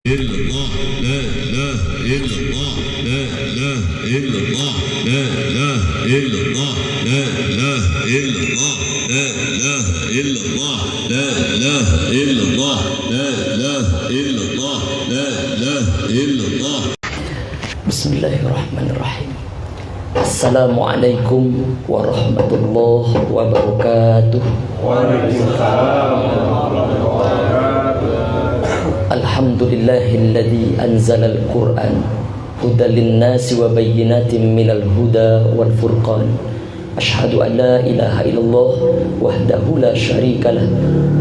إلا الله لا إله إلا الله لا إله إلا الله لا إله إلا الله لا إله إلا الله لا إله إلا الله لا إله إلا الله لا إله إلا الله لا إله إلا الله. Bismillahirrahmanirrahim. Assalamualaikum warahmatullahi wabarakatuh. Waalaikumsalam warahmatullahi wabarakatuh. Alhamdulillahilladzi anzalal Qur'an hudan linnasi wa bayyinatin minal huda wal furqan. Asyhadu an la ilaha illallah wahdahu la syarikalah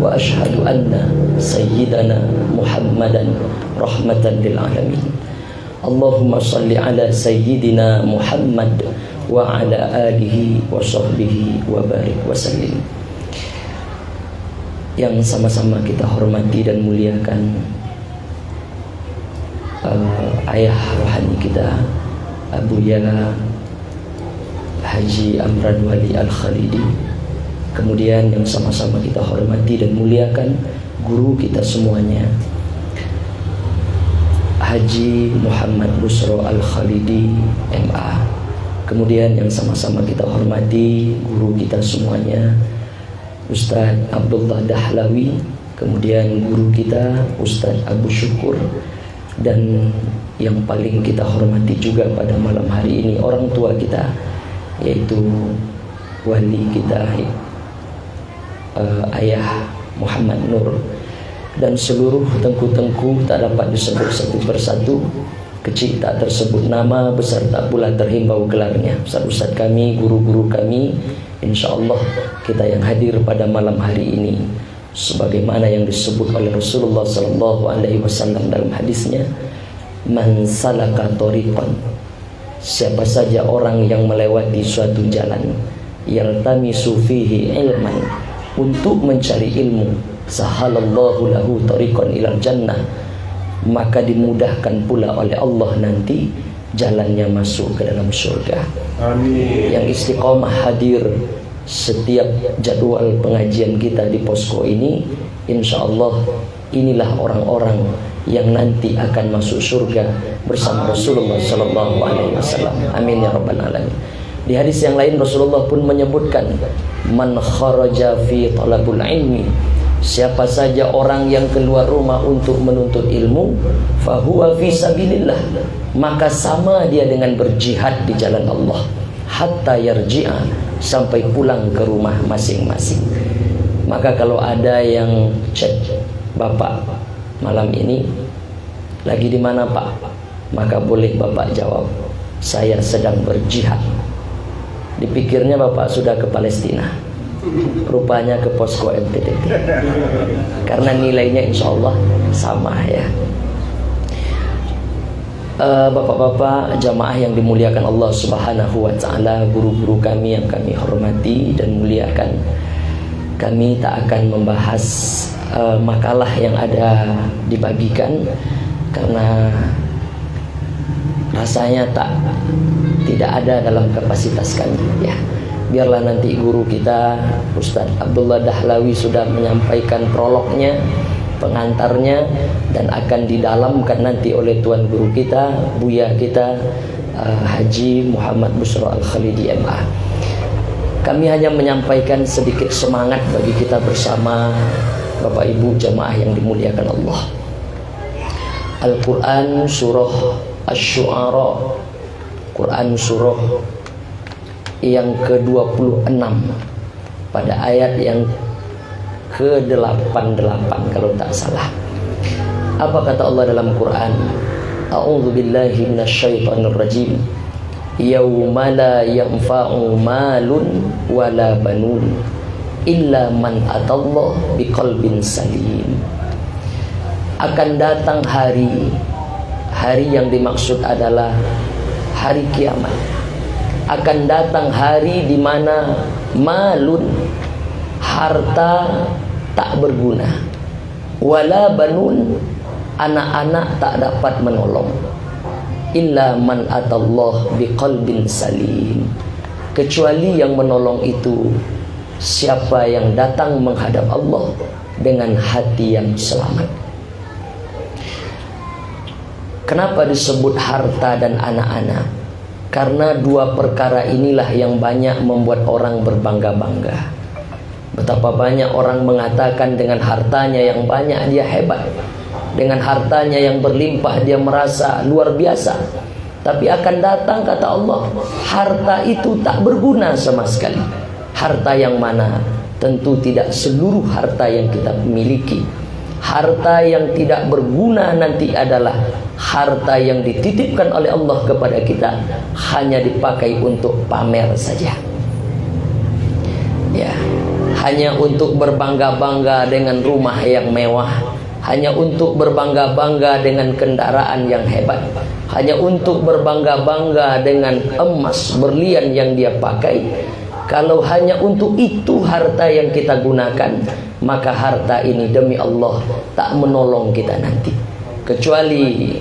wa asyhadu anna sayyidana Muhammadan rahmatan lil alamin. Allahumma salli ala sayyidina Muhammad wa ala alihi wa sahbihi wa barik wa sallim. Yang sama-sama kita hormati dan muliakan ayah rohani kita Abuya Haji Amran Wali Al-Khalidi. Kemudian yang sama-sama kita hormati dan muliakan guru kita semuanya, Haji Muhammad Busro Al-Khalidi MA. Kemudian yang sama-sama kita hormati guru kita semuanya, Ustaz Abdullah Dahlawi. Kemudian guru kita Ustaz Abu Syukur. Dan yang paling kita hormati juga pada malam hari ini orang tua kita, yaitu wali kita Ayah Muhammad Nur, dan seluruh tengku-tengku tak dapat disebut satu persatu, kecil tak tersebut nama, besar tak pula terhimbau gelarnya. Ustaz-ustaz kami, guru-guru kami, insyaallah kita yang hadir pada malam hari ini, sebagaimana yang disebut oleh Rasulullah SAW dalam hadisnya, man salaka tariqan, siapa saja orang yang melewati suatu jalan, yaltamisu fihi ilman, untuk mencari ilmu, sahalallahu lahu tariqan ilal jannah, maka dimudahkan pula oleh Allah nanti jalannya masuk ke dalam surga. Amin. Yang istiqomah hadir setiap jadwal pengajian kita di posko ini, insya Allah inilah orang-orang yang nanti akan masuk surga bersama Rasulullah Sallallahu Alaihi Wasallam. Amin ya rabbal alamin. Di hadis yang lain Rasulullah pun menyebutkan, man kharaja fi talabul ilmi, siapa saja orang yang keluar rumah untuk menuntut ilmu, fahuwa fi sabilillah, maka sama dia dengan berjihad di jalan Allah, hatta yarji'a, sampai pulang ke rumah masing-masing. Maka kalau ada yang cek, Bapak malam ini lagi di mana Pak? Maka boleh Bapak jawab, saya sedang berjihad. Dipikirnya Bapak sudah ke Palestina, rupanya ke posko MTTT, karena nilainya insya Allah sama ya. Bapak-bapak jamaah yang dimuliakan Allah Subhanahu wa ta'ala, guru-guru kami yang kami hormati dan muliakan, kami tak akan membahas makalah yang ada dibagikan karena rasanya tidak ada dalam kapasitas kami ya. Biarlah nanti guru kita Ustaz Abdullah Dahlawi sudah menyampaikan prolognya, pengantarnya, dan akan didalamkan nanti oleh tuan guru kita, buya kita Haji Muhammad Busro Al-Khalidi MA. Kami hanya menyampaikan sedikit semangat bagi kita bersama Bapak Ibu jamaah yang dimuliakan Allah. Al-Quran surah Asy-Syu'ara, Quran surah yang ke-26 pada ayat yang ke-88 kalau tak salah. Apa kata Allah dalam Quran? A'udzu billahi minasyaitonir rajim. Yauma la yanfa'u malun wala banun illa man atallaha biqalbin salim. Akan datang hari yang dimaksud adalah hari kiamat. Akan datang hari di mana malun, harta tak berguna, wala banun, anak-anak tak dapat menolong, illa man atallah biqalbin salim, kecuali yang menolong itu siapa yang datang menghadap Allah dengan hati yang selamat. Kenapa disebut harta dan anak-anak? Karena dua perkara inilah yang banyak membuat orang berbangga-bangga. Betapa banyak orang mengatakan dengan hartanya yang banyak dia hebat, dengan hartanya yang berlimpah dia merasa luar biasa. Tapi akan datang, kata Allah, harta itu tak berguna sama sekali. Harta yang mana? Tentu tidak seluruh harta yang kita miliki. Harta yang tidak berguna nanti adalah harta yang dititipkan oleh Allah kepada kita, hanya dipakai untuk pamer saja. Ya, hanya untuk berbangga-bangga dengan rumah yang mewah, hanya untuk berbangga-bangga dengan kendaraan yang hebat, hanya untuk berbangga-bangga dengan emas berlian yang dia pakai. Kalau hanya untuk itu harta yang kita gunakan, maka harta ini demi Allah tak menolong kita nanti. Kecuali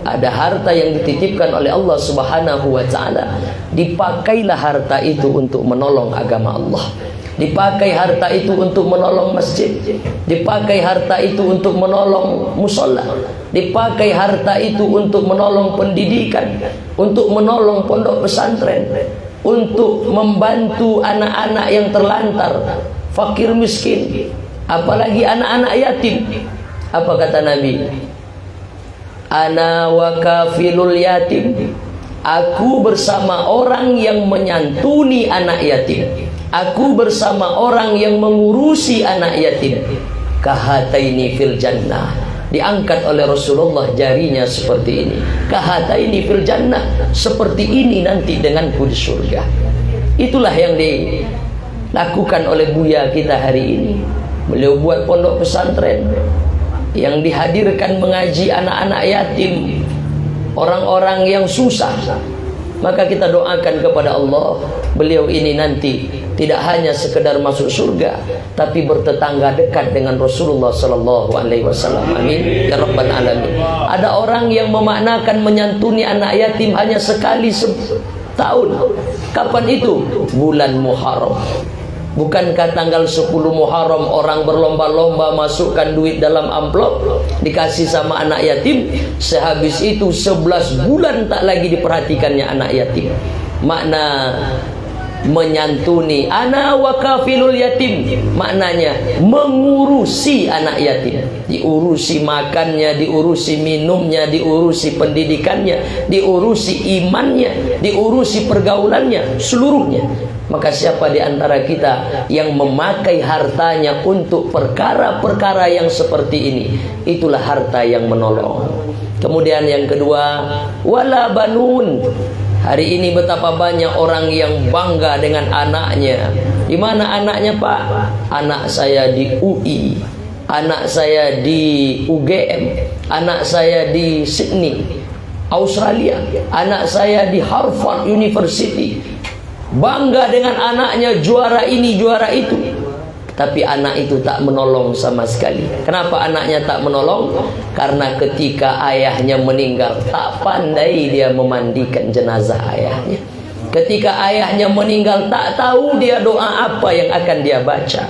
ada harta yang dititipkan oleh Allah Subhanahu wa ta'ala, dipakailah harta itu untuk menolong agama Allah. Dipakai harta itu untuk menolong masjid, dipakai harta itu untuk menolong musola, dipakai harta itu untuk menolong pendidikan, untuk menolong pondok pesantren, untuk membantu anak-anak yang terlantar, fakir miskin, apalagi anak-anak yatim. Apa kata Nabi? Ana wa kafilul yatim. Aku bersama orang yang menyantuni anak yatim. Aku bersama orang yang mengurusi anak yatim. Kahataini fil jannah. Diangkat oleh Rasulullah jarinya seperti ini. Kahataini fil jannah. Seperti ini nanti denganku di surga. Itulah yang dilakukan oleh Buya kita hari ini. Beliau buat pondok pesantren yang dihadirkan mengaji anak-anak yatim, orang-orang yang susah. Maka kita doakan kepada Allah, beliau ini nanti tidak hanya sekedar masuk surga, tapi bertetangga dekat dengan Rasulullah sallallahu alaihi wasallam. Amin ya rabbal alamin. Ada orang yang memaknakan menyantuni anak yatim hanya sekali setahun. Kapan itu? Bulan Muharram. Bukankah tanggal 10 Muharram orang berlomba-lomba masukkan duit dalam amplop dikasih sama anak yatim? Sehabis itu 11 bulan tak lagi diperhatikannya anak yatim. Makna menyantuni, ana wa kafilul yatim, maknanya mengurusi anak yatim. Diurusi makannya, diurusi minumnya, diurusi pendidikannya, diurusi imannya, diurusi pergaulannya, seluruhnya. Maka siapa di antara kita yang memakai hartanya untuk perkara-perkara yang seperti ini, itulah harta yang menolong. Kemudian yang kedua, wala banun. Hari ini betapa banyak orang yang bangga dengan anaknya. Di mana anaknya, Pak? Anak saya di UI, anak saya di UGM, anak saya di Sydney, Australia, anak saya di Harvard University. Bangga dengan anaknya, juara ini, juara itu. Tapi anak itu tak menolong sama sekali. Kenapa anaknya tak menolong? Karena ketika ayahnya meninggal, tak pandai dia memandikan jenazah ayahnya. Ketika ayahnya meninggal, tak tahu dia doa apa yang akan dia baca.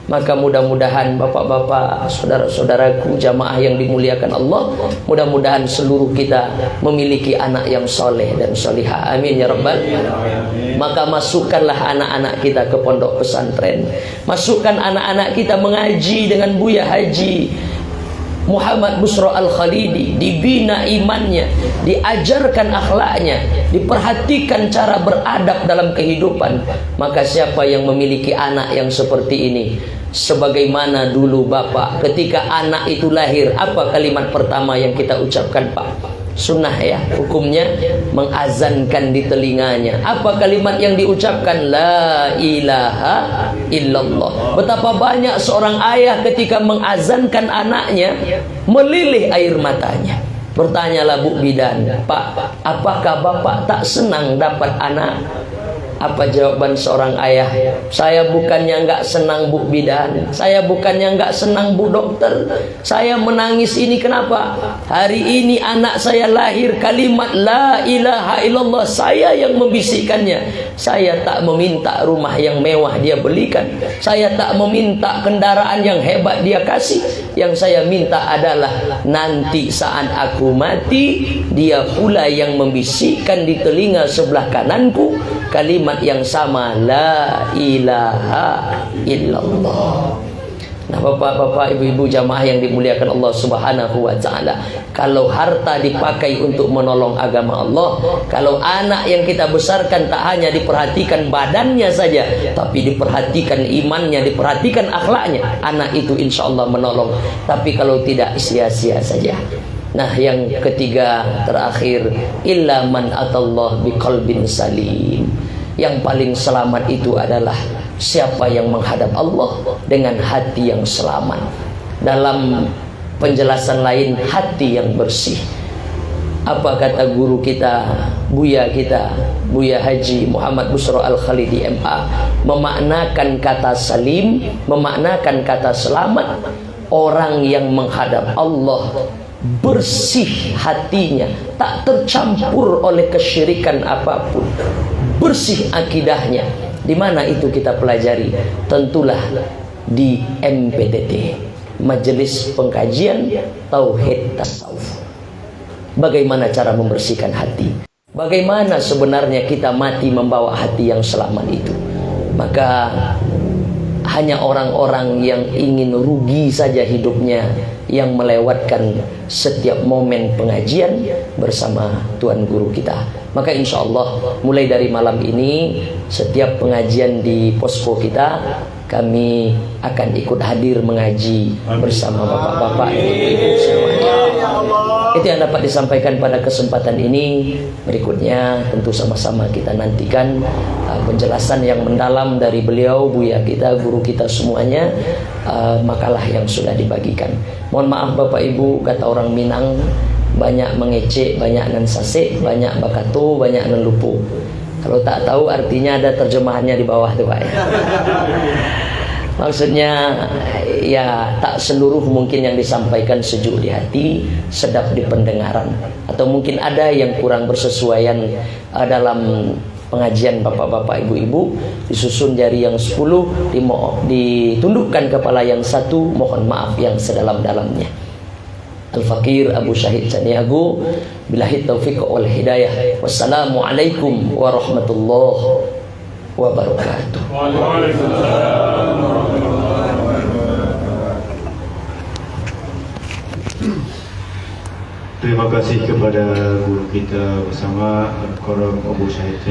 Maka mudah-mudahan bapak-bapak, saudara-saudaraku, jamaah yang dimuliakan Allah, mudah-mudahan seluruh kita memiliki anak yang soleh dan solihah. Amin ya rabbal. Maka masukkanlah anak-anak kita ke pondok pesantren. Masukkan anak-anak kita mengaji dengan Buya Haji Muhammad Busro Al-Khalidi. Dibina imannya, diajarkan akhlaknya, diperhatikan cara beradab dalam kehidupan. Maka siapa yang memiliki anak yang seperti ini, sebagaimana dulu bapak ketika anak itu lahir, apa kalimat pertama yang kita ucapkan, Pak? Sunnah ya, hukumnya mengazankan di telinganya. Apa kalimat yang diucapkan? La ilaha illallah. Betapa banyak seorang ayah ketika mengazankan anaknya melilih air matanya. Bertanyalah Bu Bidan, Pak, apakah bapak tak senang dapat anak? Apa jawaban seorang ayah? Saya bukannya nggak senang Bu Bidan, saya bukannya nggak senang Bu Dokter, saya menangis ini kenapa? Hari ini anak saya lahir, kalimat la ilaha illallah saya yang membisikkannya. Saya tak meminta rumah yang mewah dia belikan, saya tak meminta kendaraan yang hebat dia kasih. Yang saya minta adalah nanti saat aku mati, dia pula yang membisikkan di telinga sebelah kananku kalimat yang sama, la ilaha illallah. Nah, bapak-bapak, ibu-ibu jamaah yang dimuliakan Allah Subhanahu wa taala, kalau harta dipakai untuk menolong agama Allah, kalau anak yang kita besarkan tak hanya diperhatikan badannya saja, tapi diperhatikan imannya, diperhatikan akhlaknya, anak itu insya Allah menolong. Tapi kalau tidak, sia-sia saja. Nah, yang ketiga terakhir, illa man atallah biqalbin salim. Yang paling selamat itu adalah siapa yang menghadap Allah dengan hati yang selamat. Dalam penjelasan lain, hati yang bersih. Apa kata guru kita, Buya Haji Muhammad Busro Al-Khalidi MA, memaknakan kata salim, memaknakan kata selamat, orang yang menghadap Allah bersih hatinya, tak tercampur oleh kesyirikan apapun, bersih akidahnya. Di mana itu kita pelajari? Tentulah di MPTT, Majelis Pengkajian Tauhid Tasawuf. Bagaimana cara membersihkan hati? Bagaimana sebenarnya kita mati membawa hati yang selamat itu? Maka hanya orang-orang yang ingin rugi saja hidupnya yang melewatkan setiap momen pengajian bersama Tuan Guru kita. Maka insya Allah mulai dari malam ini, setiap pengajian di posko kita, kami akan ikut hadir mengaji bersama bapak-bapak dan ibu-ibu semuanya. Itu yang dapat disampaikan pada kesempatan ini. Berikutnya tentu sama-sama kita nantikan penjelasan yang mendalam dari beliau, Buya kita, guru kita semuanya, makalah yang sudah dibagikan. Mohon maaf Bapak Ibu, kata orang Minang, banyak mengecek, banyak nan sasek, banyak bakato, banyak nan lupu. Kalau tak tahu artinya ada terjemahannya di bawah tuh Pak ya. Maksudnya ya tak seluruh mungkin yang disampaikan sejuk di hati, sedap di pendengaran, atau mungkin ada yang kurang bersesuaian dalam pengajian bapak-bapak ibu-ibu, disusun jari yang 10, ditundukkan kepala yang 1, mohon maaf yang sedalam-dalamnya. Al-Fakir Abu Syahid Caniago, billahi taufiq wal hidayah. Wassalamualaikum warahmatullahi wabarakatuh. Terima kasih kepada guru kita bersama Al-Qaram Abu Syahid.